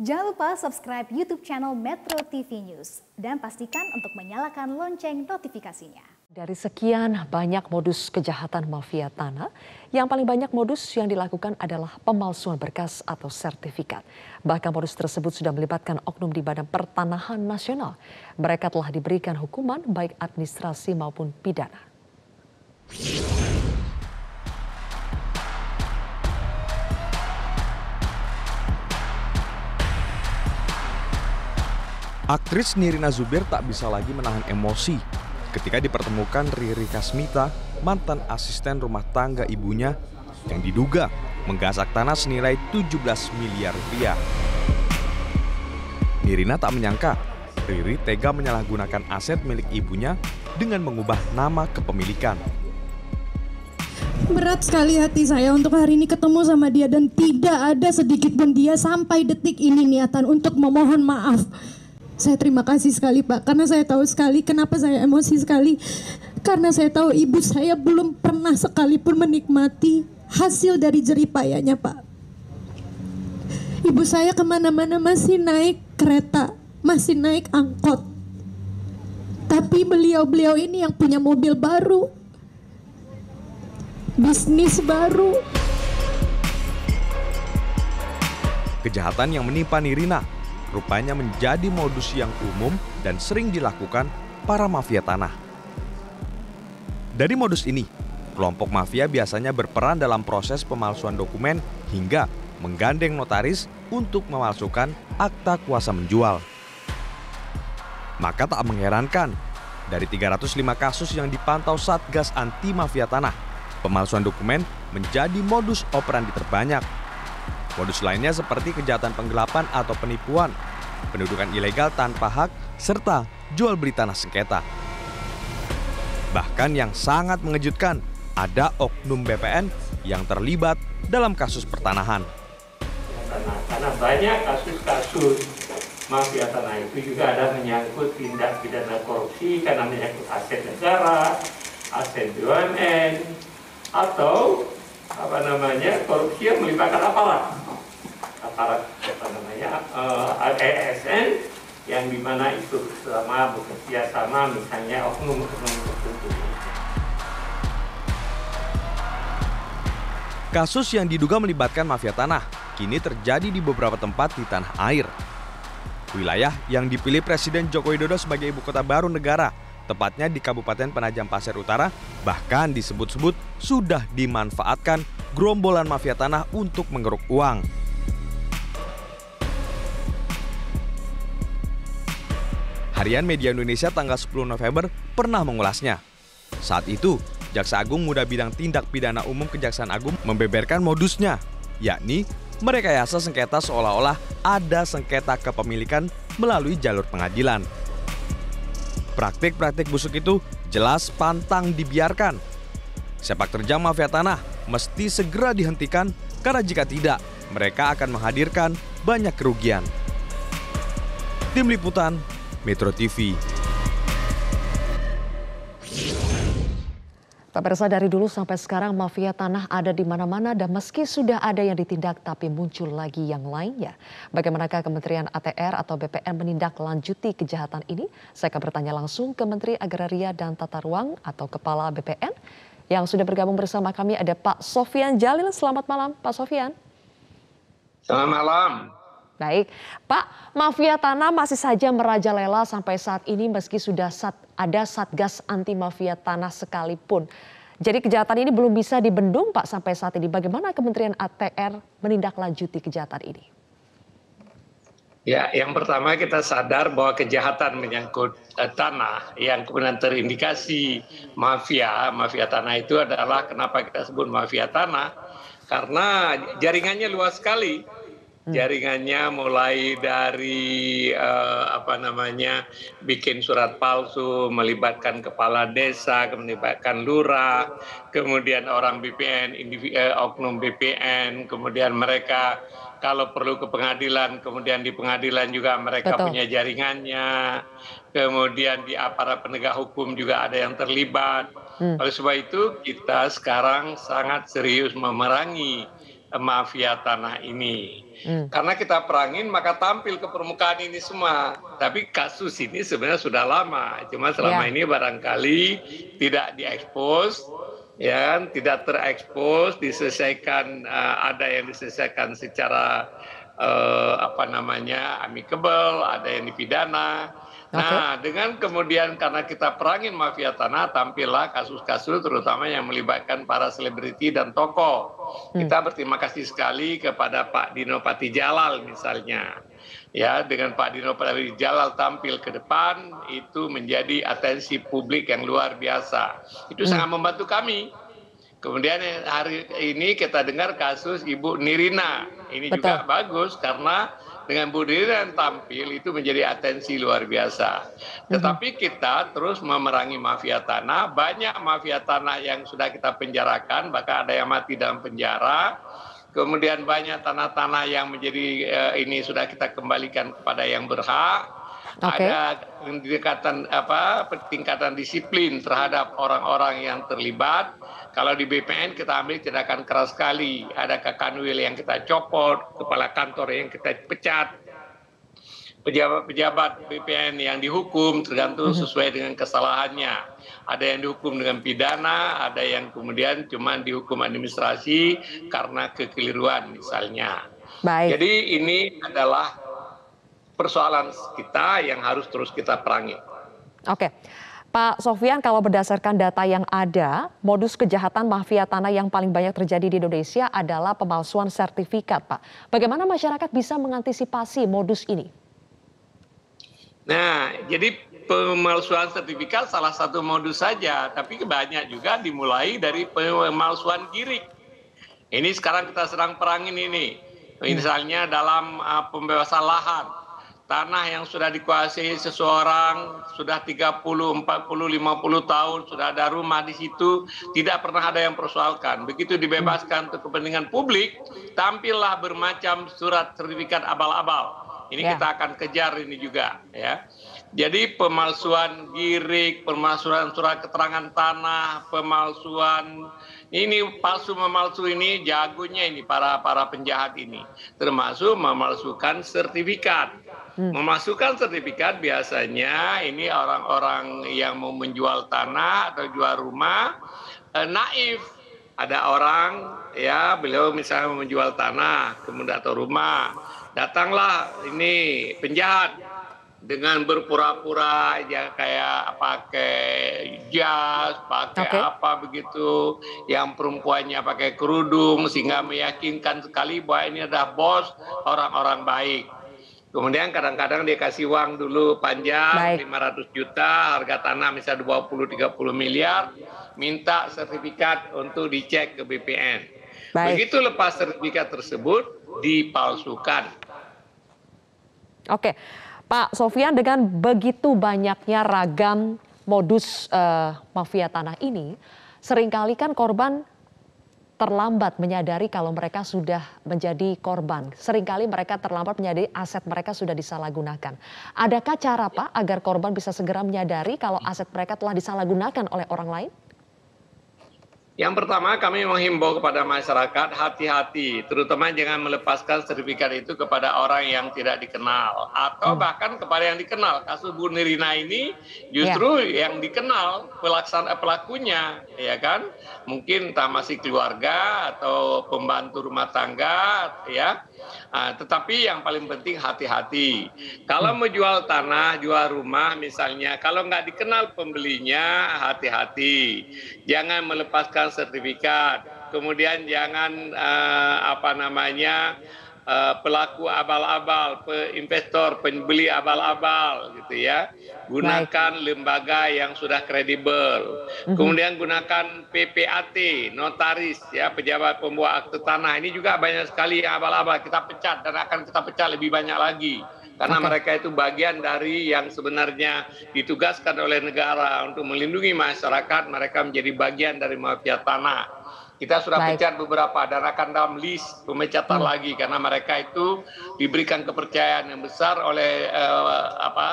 Jangan lupa subscribe YouTube channel Metro TV News dan pastikan untuk menyalakan lonceng notifikasinya. Dari sekian banyak modus kejahatan mafia tanah, yang paling banyak modus yang dilakukan adalah pemalsuan berkas atau sertifikat. Bahkan modus tersebut sudah melibatkan oknum di Badan Pertanahan Nasional. Mereka telah diberikan hukuman baik administrasi maupun pidana. Aktris Nirina Zubir tak bisa lagi menahan emosi ketika dipertemukan Riri Kasmita, mantan asisten rumah tangga ibunya yang diduga menggasak tanah senilai 17 miliar rupiah. Nirina tak menyangka Riri tega menyalahgunakan aset milik ibunya dengan mengubah nama kepemilikan. Berat sekali hati saya untuk hari ini ketemu sama dia dan tidak ada sedikit pun dia sampai detik ini niatan untuk memohon maaf. Saya terima kasih sekali Pak, karena saya tahu sekali kenapa saya emosi sekali. Karena saya tahu ibu saya belum pernah sekalipun menikmati hasil dari jerih payahnya Pak. Ibu saya kemana-mana masih naik kereta, masih naik angkot. Tapi beliau-beliau ini yang punya mobil baru, bisnis baru. Kejahatan yang menimpa Nirina rupanya menjadi modus yang umum dan sering dilakukan para mafia tanah. Dari modus ini, kelompok mafia biasanya berperan dalam proses pemalsuan dokumen hingga menggandeng notaris untuk memalsukan akta kuasa menjual. Maka tak mengherankan, dari 305 kasus yang dipantau Satgas Anti Mafia Tanah, pemalsuan dokumen menjadi modus operandi terbanyak. Modus lainnya seperti kejahatan penggelapan atau penipuan, pendudukan ilegal tanpa hak, serta jual beli tanah sengketa. Bahkan yang sangat mengejutkan, ada oknum BPN yang terlibat dalam kasus pertanahan. Karena banyak kasus-kasus mafia tanah itu juga ada menyangkut tindak pidana korupsi karena menyangkut aset negara, aset BUMN, atau korupsi yang melibatkan aparat ASN yang dimana itu selama bekerja sama misalnya oknum-oknum tertentu. Kasus yang diduga melibatkan mafia tanah kini terjadi di beberapa tempat di tanah air. Wilayah yang dipilih Presiden Joko Widodo sebagai ibu kota baru negara, tepatnya di Kabupaten Penajam Pasir Utara, bahkan disebut-sebut sudah dimanfaatkan gerombolan mafia tanah untuk mengeruk uang. Harian Media Indonesia tanggal 10 November pernah mengulasnya. Saat itu, Jaksa Agung Muda Bidang Tindak Pidana Umum Kejaksaan Agung membeberkan modusnya, yakni merekayasa sengketa seolah-olah ada sengketa kepemilikan melalui jalur pengadilan. Praktik-praktik busuk itu jelas pantang dibiarkan. Sepak terjang mafia tanah mesti segera dihentikan karena jika tidak, mereka akan menghadirkan banyak kerugian. Tim Liputan, Metro TV. Pemirsa, dari dulu sampai sekarang mafia tanah ada di mana-mana dan meski sudah ada yang ditindak tapi muncul lagi yang lainnya. Bagaimanakah Kementerian ATR atau BPN menindaklanjuti kejahatan ini? Saya akan bertanya langsung ke Menteri Agraria dan Tata Ruang atau Kepala BPN yang sudah bergabung bersama kami, ada Pak Sofyan Djalil. Selamat malam Pak Sofyan. Selamat malam. Baik, Pak, mafia tanah masih saja merajalela sampai saat ini meski sudah ada Satgas Anti Mafia Tanah sekalipun. Jadi kejahatan ini belum bisa dibendung Pak sampai saat ini. Bagaimana Kementerian ATR menindaklanjuti kejahatan ini? Ya, yang pertama kita sadar bahwa kejahatan menyangkut tanah yang kemudian terindikasi mafia tanah itu adalah kenapa kita sebut mafia tanah, karena jaringannya luas sekali. Jaringannya mulai dari bikin surat palsu, melibatkan kepala desa, melibatkan lurah, kemudian orang BPN, oknum BPN, kemudian mereka kalau perlu ke pengadilan, kemudian di pengadilan juga mereka punya jaringannya, kemudian di aparat penegak hukum juga ada yang terlibat. Oleh sebab itu kita sekarang sangat serius memerangi mafia tanah ini. Karena kita perangin maka tampil ke permukaan ini semua. Tapi kasus ini sebenarnya sudah lama. Cuma selama ini barangkali tidak diekspos, ya, tidak terekspos, diselesaikan, ada yang diselesaikan secara amicable, ada yang dipidana. Nah, dengan kemudian karena kita perangin mafia tanah, tampillah kasus-kasus terutama yang melibatkan para selebriti dan tokoh. Kita berterima kasih sekali kepada Pak Dino Patijalal misalnya. Ya, dengan Pak Dino Patijalal tampil ke depan, itu menjadi atensi publik yang luar biasa. Itu sangat membantu kami. Kemudian hari ini kita dengar kasus Ibu Nirina. Ini juga bagus karena dengan Bu Nirina yang tampil itu menjadi atensi luar biasa. Tetapi kita terus memerangi mafia tanah. Banyak mafia tanah yang sudah kita penjarakan, bahkan ada yang mati dalam penjara. Kemudian banyak tanah-tanah yang menjadi ini sudah kita kembalikan kepada yang berhak. Ada tingkatan disiplin terhadap orang-orang yang terlibat. Kalau di BPN kita ambil tindakan keras sekali. Ada Kakanwil yang kita copot, kepala kantor yang kita pecat, pejabat-pejabat BPN yang dihukum tergantung sesuai dengan kesalahannya. Ada yang dihukum dengan pidana, ada yang kemudian cuma dihukum administrasi karena kekeliruan misalnya. Jadi ini adalah persoalan kita yang harus terus kita perangi. Oke. Pak Sofyan, kalau berdasarkan data yang ada, modus kejahatan mafia tanah yang paling banyak terjadi di Indonesia adalah pemalsuan sertifikat, Pak. Bagaimana masyarakat bisa mengantisipasi modus ini? Nah, jadi pemalsuan sertifikat salah satu modus saja, tapi banyak juga dimulai dari pemalsuan girik. Ini sekarang kita sedang perangin ini. Misalnya dalam pembebasan lahan. Tanah yang sudah dikuasai seseorang sudah 30, 40, 50 tahun, sudah ada rumah di situ, tidak pernah ada yang persoalkan. Begitu dibebaskan untuk kepentingan publik, tampillah bermacam surat sertifikat abal-abal. Ini kita akan kejar ini juga, ya. Jadi pemalsuan girik, pemalsuan surat keterangan tanah, pemalsuan ini palsu memalsu ini jagonya ini para penjahat ini, termasuk memalsukan sertifikat. Memasukkan sertifikat biasanya ini orang-orang yang mau menjual tanah atau jual rumah naif. Ada orang ya beliau misalnya mau menjual tanah kemudian atau rumah, datanglah ini penjahat dengan berpura-pura ya kayak pakai jas, pakai apa begitu, yang perempuannya pakai kerudung sehingga meyakinkan sekali bahwa ini adalah bos orang-orang baik. Kemudian kadang-kadang dia kasih uang dulu panjang 500 juta, harga tanah misalnya 20-30 miliar, minta sertifikat untuk dicek ke BPN. Begitu lepas sertifikat tersebut dipalsukan. Oke, Pak Sofyan, dengan begitu banyaknya ragam modus mafia tanah ini, seringkali kan korban terlambat menyadari kalau mereka sudah menjadi korban. Seringkali mereka terlambat menyadari aset mereka sudah disalahgunakan. Adakah cara, Pak, agar korban bisa segera menyadari kalau aset mereka telah disalahgunakan oleh orang lain? Yang pertama kami menghimbau kepada masyarakat hati-hati, terutama jangan melepaskan sertifikat itu kepada orang yang tidak dikenal atau bahkan kepada yang dikenal. Kasus Bu Nirina ini justru yang dikenal pelakunya, ya kan? Mungkin entah masih keluarga atau pembantu rumah tangga, ya. Tetapi yang paling penting hati-hati. Kalau menjual tanah, jual rumah misalnya, kalau nggak dikenal pembelinya, hati-hati. Jangan melepaskan sertifikat. Kemudian jangan pelaku abal-abal, investor, pembeli abal-abal gitu ya. Gunakan lembaga yang sudah kredibel. Kemudian gunakan PPAT, notaris ya, pejabat pembuat akte tanah. Ini juga banyak sekali yang abal-abal, kita pecat dan akan kita pecat lebih banyak lagi. Karena mereka itu bagian dari yang sebenarnya ditugaskan oleh negara untuk melindungi masyarakat, mereka menjadi bagian dari mafia tanah. Kita sudah pecat beberapa dan akan dalam list pemecatan lagi karena mereka itu diberikan kepercayaan yang besar oleh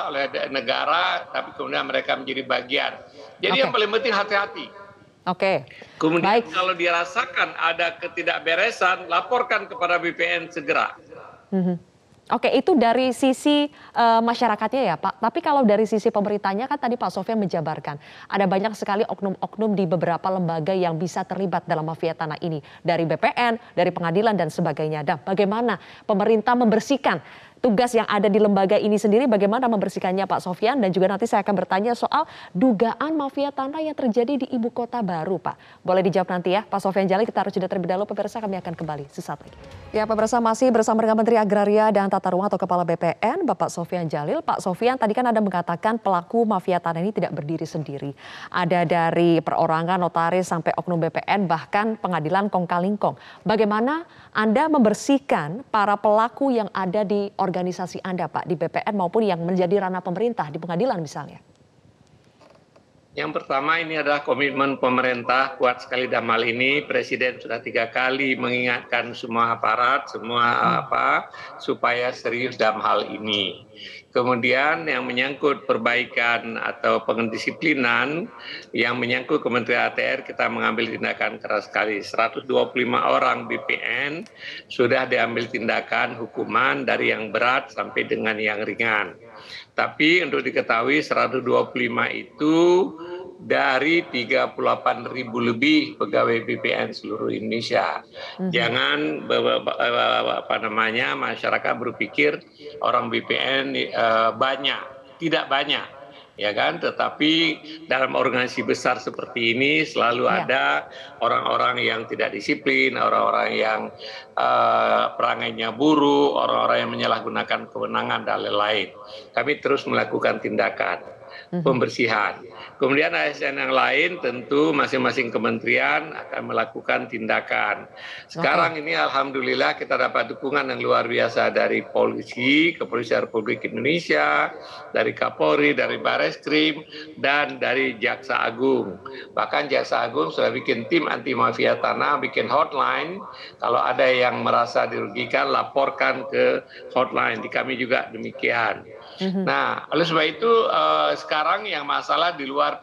oleh negara, tapi kemudian mereka menjadi bagian. Jadi yang paling penting hati-hati. Oke, Kemudian baik. kalau dirasakan ada ketidakberesan, laporkan kepada BPN segera. Mhm. Oke, itu dari sisi masyarakatnya ya Pak. Tapi kalau dari sisi pemerintahnya kan tadi Pak Sofyan menjabarkan ada banyak sekali oknum-oknum di beberapa lembaga yang bisa terlibat dalam mafia tanah ini. Dari BPN, dari pengadilan dan sebagainya. Dan bagaimana pemerintah membersihkan tugas yang ada di lembaga ini sendiri, bagaimana membersihkannya Pak Sofyan, dan juga nanti saya akan bertanya soal dugaan mafia tanah yang terjadi di ibu kota baru Pak. Boleh dijawab nanti ya Pak Sofyan Jalil, kita harus jeda terlebih dahulu pemirsa, kami akan kembali sesaat lagi. Ya pemirsa, masih bersama dengan Menteri Agraria dan Tata Ruang atau Kepala BPN Bapak Sofyan Jalil. Pak Sofyan, tadi kan Anda mengatakan pelaku mafia tanah ini tidak berdiri sendiri. Ada dari perorangan, notaris, sampai oknum BPN, bahkan pengadilan kong kali kong. Bagaimana Anda membersihkan para pelaku yang ada di organisasi Anda Pak, di BPN maupun yang menjadi ranah pemerintah di pengadilan misalnya? Yang pertama, ini adalah komitmen pemerintah kuat sekali dalam hal ini. Presiden sudah 3 kali mengingatkan semua aparat, supaya serius dalam hal ini. Kemudian yang menyangkut perbaikan atau pendisiplinan, yang menyangkut Kementerian ATR, kita mengambil tindakan keras sekali. 125 orang BPN sudah diambil tindakan hukuman dari yang berat sampai dengan yang ringan. Tapi untuk diketahui 125 itu dari 38.000 lebih pegawai BPN seluruh Indonesia. Jangan masyarakat berpikir orang BPN banyak, tidak banyak, ya kan? Tetapi dalam organisasi besar seperti ini selalu ada orang-orang yang tidak disiplin, orang-orang yang perangainya buruk, orang-orang yang menyalahgunakan kewenangan dan lain-lain. Kami terus melakukan tindakan pembersihan. Kemudian ASN yang lain tentu masing-masing kementerian akan melakukan tindakan. Sekarang ini alhamdulillah kita dapat dukungan yang luar biasa dari polisi, Kepolisian Republik Indonesia, dari Kapolri, dari Bareskrim, dan dari Jaksa Agung. Bahkan Jaksa Agung sudah bikin tim anti mafia tanah, bikin hotline. Kalau ada yang merasa dirugikan, laporkan ke hotline. Di kami juga demikian. Nah, oleh sebab itu sekarang yang masalah di luar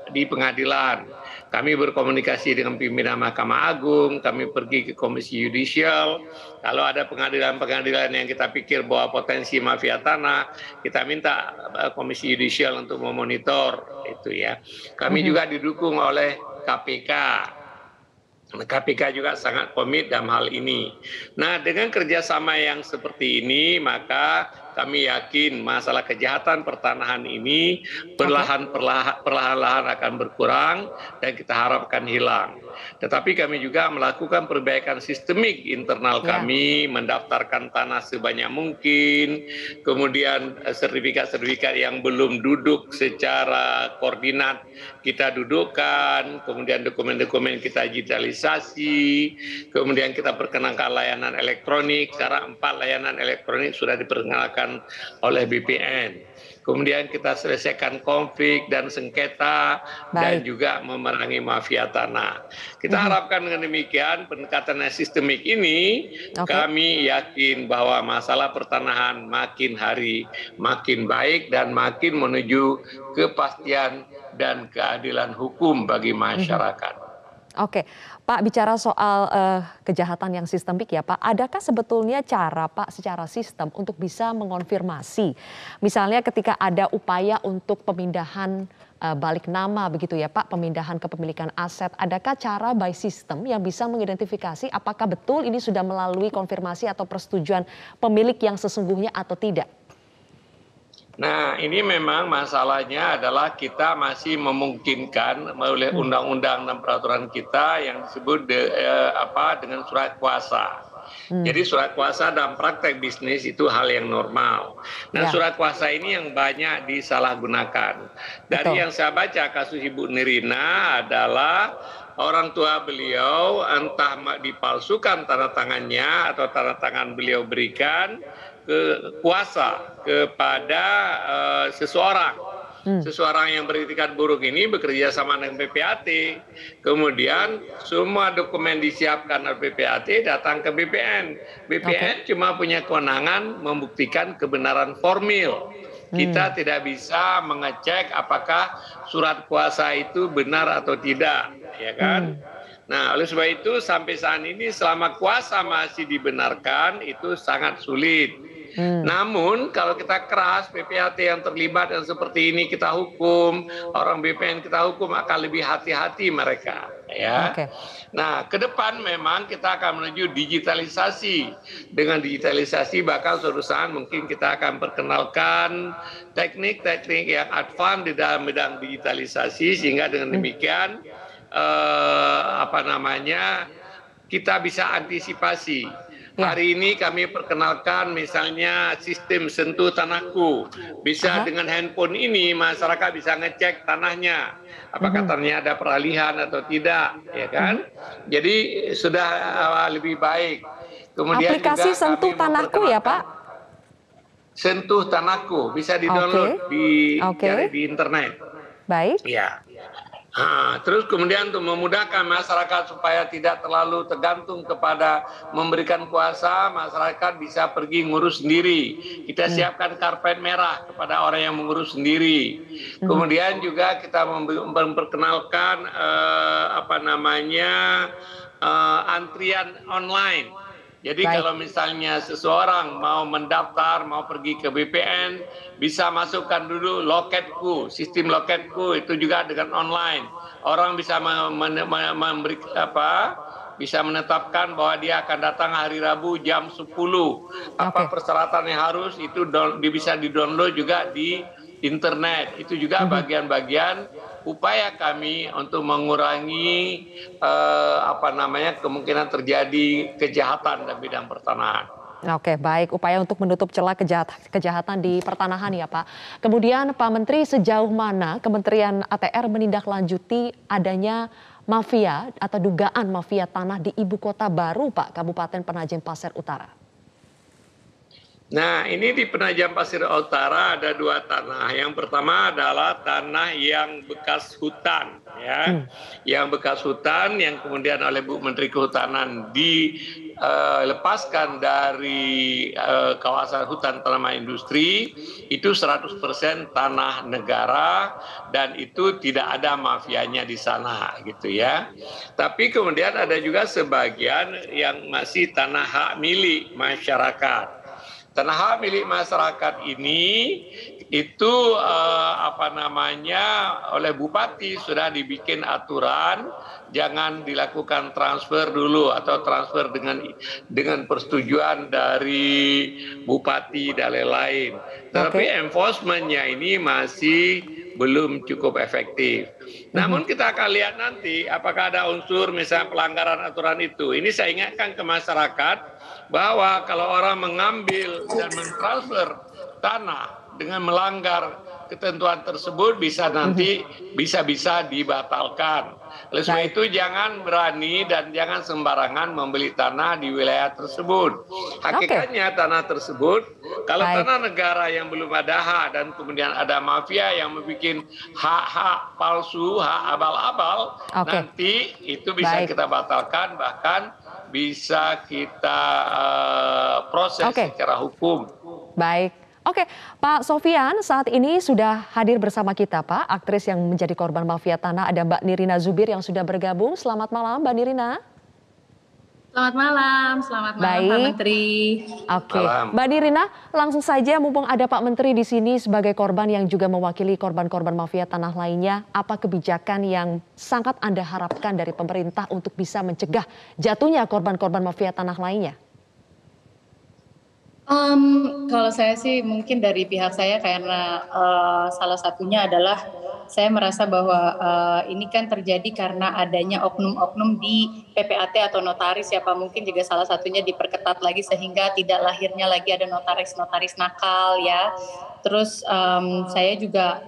di pengadilan. Kami berkomunikasi dengan pimpinan Mahkamah Agung, kami pergi ke Komisi Yudisial. Kalau ada pengadilan-pengadilan yang kita pikir bahwa potensi mafia tanah, kita minta Komisi Yudisial untuk memonitor itu ya. Kami juga didukung oleh KPK. KPK juga sangat komit dalam hal ini. Nah, dengan kerjasama yang seperti ini, maka kami yakin masalah kejahatan pertanahan ini perlahan-lahan akan berkurang dan kita harapkan hilang. Tetapi kami juga melakukan perbaikan sistemik internal kami, mendaftarkan tanah sebanyak mungkin, kemudian sertifikat-sertifikat yang belum duduk secara koordinat kita dudukkan, kemudian dokumen-dokumen kita digitalisasi, kemudian kita perkenalkan layanan elektronik. Sekarang 4 layanan elektronik sudah diperkenalkan oleh BPN. Kemudian kita selesaikan konflik dan sengketa dan juga memerangi mafia tanah. Kita harapkan dengan demikian pendekatan sistemik ini, kami yakin bahwa masalah pertanahan makin hari makin baik dan makin menuju kepastian dan keadilan hukum bagi masyarakat. Oke, Pak, bicara soal kejahatan yang sistemik ya Pak, adakah sebetulnya cara Pak secara sistem untuk bisa mengonfirmasi, misalnya ketika ada upaya untuk pemindahan balik nama begitu ya Pak, pemindahan kepemilikan aset, adakah cara by system yang bisa mengidentifikasi apakah betul ini sudah melalui konfirmasi atau persetujuan pemilik yang sesungguhnya atau tidak? Nah, ini memang masalahnya adalah kita masih memungkinkan oleh undang-undang dan peraturan kita yang disebut dengan surat kuasa. Jadi surat kuasa dalam praktek bisnis itu hal yang normal. Nah, surat kuasa ini yang banyak disalahgunakan. Dari yang saya baca kasus Ibu Nirina adalah orang tua beliau entah dipalsukan tanda tangannya atau tanda tangan beliau berikan ke kuasa kepada seseorang. Seseorang yang beretikat buruk ini bekerja sama dengan PPAT. Kemudian semua dokumen disiapkan oleh PPAT datang ke BPN. BPN cuma punya kewenangan membuktikan kebenaran formil. Kita tidak bisa mengecek apakah surat kuasa itu benar atau tidak, ya kan? Nah, oleh sebab itu sampai saat ini selama kuasa masih dibenarkan itu sangat sulit. Namun kalau kita keras, PPAT yang terlibat yang seperti ini kita hukum, orang BPN kita hukum, akan lebih hati-hati mereka. Ya. Nah, ke depan memang kita akan menuju digitalisasi. Dengan digitalisasi bakal suatu saat mungkin kita akan perkenalkan teknik-teknik yang advance di dalam bidang digitalisasi, sehingga dengan demikian kita bisa antisipasi. Hari ini kami perkenalkan misalnya sistem sentuh tanahku. Bisa dengan handphone ini masyarakat bisa ngecek tanahnya. Apakah tanahnya ada peralihan atau tidak, ya kan? Jadi sudah lebih baik. Kemudian aplikasi juga sentuh tanahku ya, Pak? Sentuh tanahku bisa di-download di internet. Baik. Ya. Terus kemudian untuk memudahkan masyarakat supaya tidak terlalu tergantung kepada memberikan kuasa, masyarakat bisa pergi ngurus sendiri. Kita siapkan karpet merah kepada orang yang mengurus sendiri. Kemudian juga kita memperkenalkan antrian online. Jadi kalau misalnya seseorang mau mendaftar, mau pergi ke BPN, bisa masukkan dulu loketku, sistem loketku itu juga dengan online. Orang bisa bisa menetapkan bahwa dia akan datang hari Rabu jam 10. Apa persyaratan yang harus itu bisa di-download juga di internet. Itu juga bagian-bagian upaya kami untuk mengurangi kemungkinan terjadi kejahatan dalam bidang pertanahan. Oke, baik. Upaya untuk menutup celah kejahatan di pertanahan ya, Pak. Kemudian Pak Menteri, sejauh mana Kementerian ATR menindaklanjuti adanya mafia atau dugaan mafia tanah di ibu kota baru, Pak, Kabupaten Penajem Pasir Utara? Nah, ini di Penajam Pasir Utara ada dua tanah. Yang pertama adalah tanah yang bekas hutan, ya, yang bekas hutan yang kemudian oleh Bu Menteri Kehutanan dilepaskan dari kawasan hutan tanaman industri, itu 100% tanah negara dan itu tidak ada mafianya di sana, gitu ya. Tapi kemudian ada juga sebagian yang masih tanah hak milik masyarakat. Tanah hak milik masyarakat ini itu oleh Bupati sudah dibikin aturan jangan dilakukan transfer dulu atau transfer dengan persetujuan dari Bupati dan lain-lain. Tapi enforcement-nya ini masih belum cukup efektif. Namun kita akan lihat nanti apakah ada unsur misalnya pelanggaran aturan itu. Ini saya ingatkan ke masyarakat bahwa kalau orang mengambil dan mentransfer tanah dengan melanggar ketentuan tersebut bisa dibatalkan. Oleh sebab itu jangan berani dan jangan sembarangan membeli tanah di wilayah tersebut. Hakikatnya tanah tersebut, kalau tanah negara yang belum ada hak dan kemudian ada mafia yang membuat hak-hak palsu, hak abal-abal, nanti itu bisa kita batalkan, bahkan bisa kita proses secara hukum. Baik. Oke, Pak Sofian saat ini sudah hadir bersama kita, Pak. Aktris yang menjadi korban mafia tanah ada Mbak Nirina Zubir yang sudah bergabung. Selamat malam, Mbak Nirina. Selamat malam Pak Menteri. Oke, Mbak Nirina, langsung saja mumpung ada Pak Menteri di sini sebagai korban yang juga mewakili korban-korban mafia tanah lainnya, apa kebijakan yang sangat Anda harapkan dari pemerintah untuk bisa mencegah jatuhnya korban-korban mafia tanah lainnya? Kalau saya sih mungkin dari pihak saya karena salah satunya adalah saya merasa bahwa ini kan terjadi karena adanya oknum-oknum di PPAT atau notaris ya Pak, mungkin juga salah satunya diperketat lagi sehingga tidak lahirnya lagi ada notaris-notaris nakal ya. Terus saya juga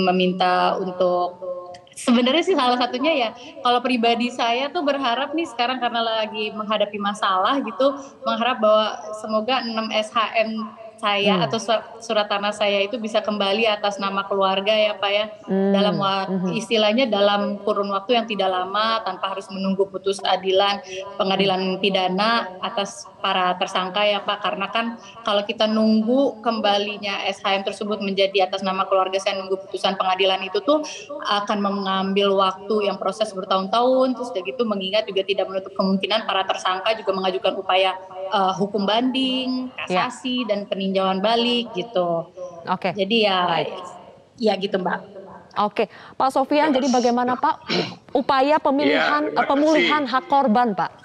meminta untuk sebenarnya sih salah satunya ya kalau pribadi saya tuh berharap nih sekarang karena lagi menghadapi masalah gitu, mengharap bahwa semoga 6 SHM saya atau surat tanah saya itu bisa kembali atas nama keluarga ya Pak ya. Dalam istilahnya dalam kurun waktu yang tidak lama tanpa harus menunggu putus pengadilan pidana atas para tersangka ya Pak. Karena kan kalau kita nunggu kembalinya SHM tersebut menjadi atas nama keluarga saya, nunggu putusan pengadilan itu tuh akan mengambil waktu yang proses bertahun-tahun. Terus kayak gitu mengingat juga tidak menutup kemungkinan para tersangka juga mengajukan upaya hukum banding, kasasi dan peninjauan balik gitu. Oke. Jadi ya gitu Mbak. Oke, Pak Sofyan, jadi bagaimana Pak upaya pemulihan hak korban Pak?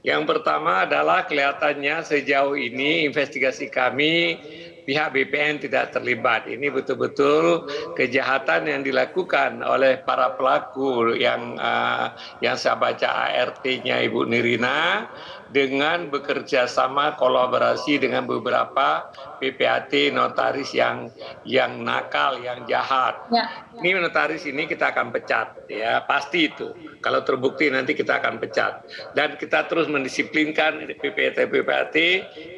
Yang pertama adalah kelihatannya sejauh ini investigasi kami pihak BPN tidak terlibat. Ini betul-betul kejahatan yang dilakukan oleh para pelaku yang saya baca ART-nya Ibu Nirina dengan bekerja sama kolaborasi dengan beberapa PPAT notaris yang nakal, yang jahat. Ya. Ini notaris ini kita akan pecat, ya pasti itu. Kalau terbukti nanti kita akan pecat. Dan kita terus mendisiplinkan PPAT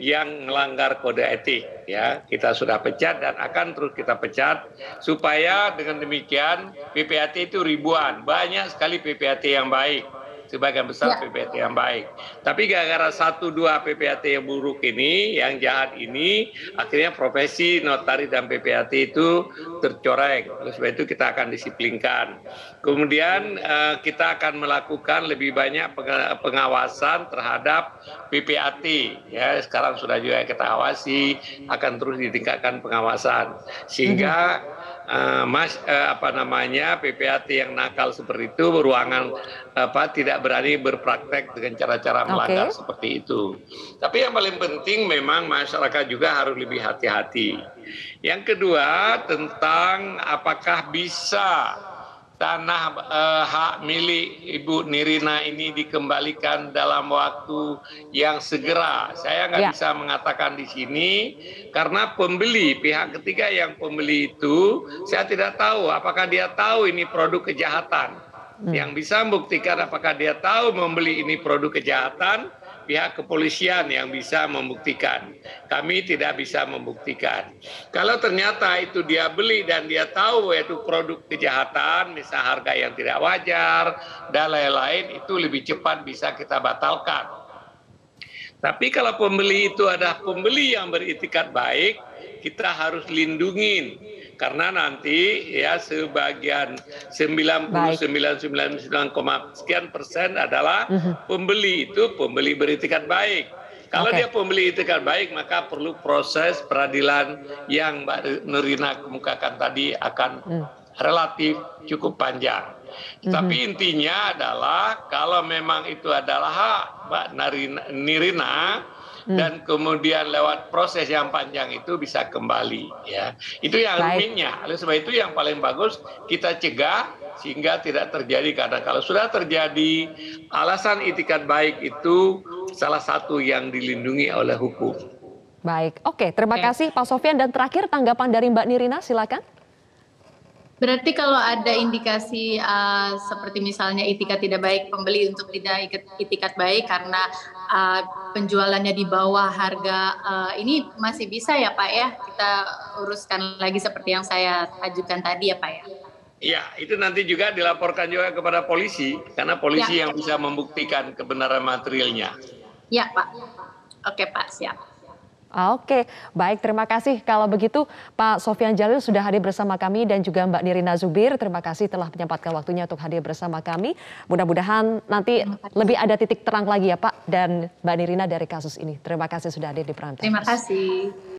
yang melanggar kode etik. Ya, kita sudah pecat dan akan terus kita pecat supaya dengan demikian PPAT itu ribuan, banyak sekali PPAT yang baik. Sebagian besar PPAT yang baik. Tapi gara-gara 1-2 PPAT yang buruk ini, yang jahat ini, akhirnya profesi notaris dan PPAT itu tercoreng. Oleh sebab itu kita akan disiplinkan. Kemudian kita akan melakukan lebih banyak pengawasan terhadap PPAT. Ya, sekarang sudah juga kita awasi, akan terus ditingkatkan pengawasan. Sehingga PPAT yang nakal seperti itu beruangan tidak berani berpraktek dengan cara-cara melanggar seperti itu. Tapi yang paling penting memang masyarakat juga harus lebih hati-hati. Yang kedua tentang apakah bisa tanah hak milik Ibu Nirina ini dikembalikan dalam waktu yang segera. Saya nggak bisa mengatakan di sini karena pembeli, pihak ketiga yang pembeli itu saya tidak tahu apakah dia tahu ini produk kejahatan. Yang bisa membuktikan apakah dia tahu membeli ini produk kejahatan, pihak kepolisian yang bisa membuktikan. Kami tidak bisa membuktikan. Kalau ternyata itu dia beli dan dia tahu itu produk kejahatan, misal harga yang tidak wajar, dan lain-lain, itu lebih cepat bisa kita batalkan. Tapi kalau pembeli itu adalah pembeli yang beritikat baik, kita harus lindungin. Karena nanti ya sebagian 99,9% adalah pembeli itu pembeli beritikat baik. Kalau dia pembeli itikat baik maka perlu proses peradilan yang Mbak Nirina kemukakan tadi akan relatif cukup panjang. Tapi intinya adalah kalau memang itu adalah hak Mbak Nirina dan kemudian lewat proses yang panjang itu bisa kembali, ya. Itu yang rumitnya. Oleh sebab itu yang paling bagus kita cegah sehingga tidak terjadi, karena kalau sudah terjadi alasan itikat baik itu salah satu yang dilindungi oleh hukum. Baik, oke, terima kasih Pak Sofyan, dan terakhir tanggapan dari Mbak Nirina, silakan. Berarti kalau ada indikasi seperti misalnya itikat tidak baik, pembeli untuk tidak itikat baik karena penjualannya di bawah harga, ini masih bisa ya Pak ya, kita uruskan lagi seperti yang saya ajukan tadi ya Pak ya? Ya, itu nanti juga dilaporkan juga kepada polisi, karena polisi yang bisa membuktikan kebenaran materialnya. Ya Pak, oke Pak, siap. Oke, baik, terima kasih. Kalau begitu Pak Sofyan Djalil sudah hadir bersama kami dan juga Mbak Nirina Zubir. Terima kasih telah menyempatkan waktunya untuk hadir bersama kami. Mudah-mudahan nanti lebih ada titik terang lagi ya Pak dan Mbak Nirina dari kasus ini. Terima kasih sudah hadir di Prime Time. Terima kasih.